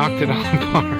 knocked it all apart.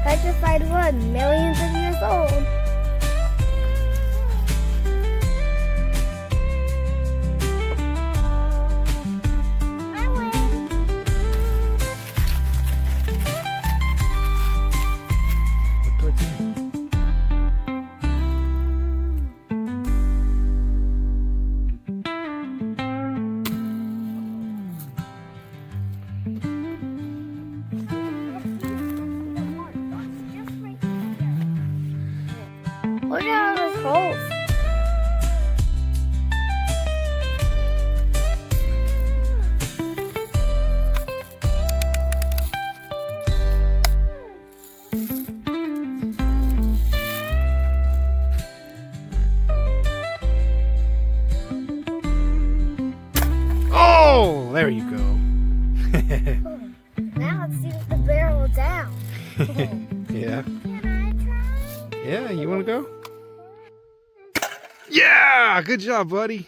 Petrified wood, millions of years old. I win. Look towards me. Look at all those holes. Oh, there you go. Now let's see the barrel down. Yeah. Can I try? Yeah, you want to go? Yeah, good job, buddy.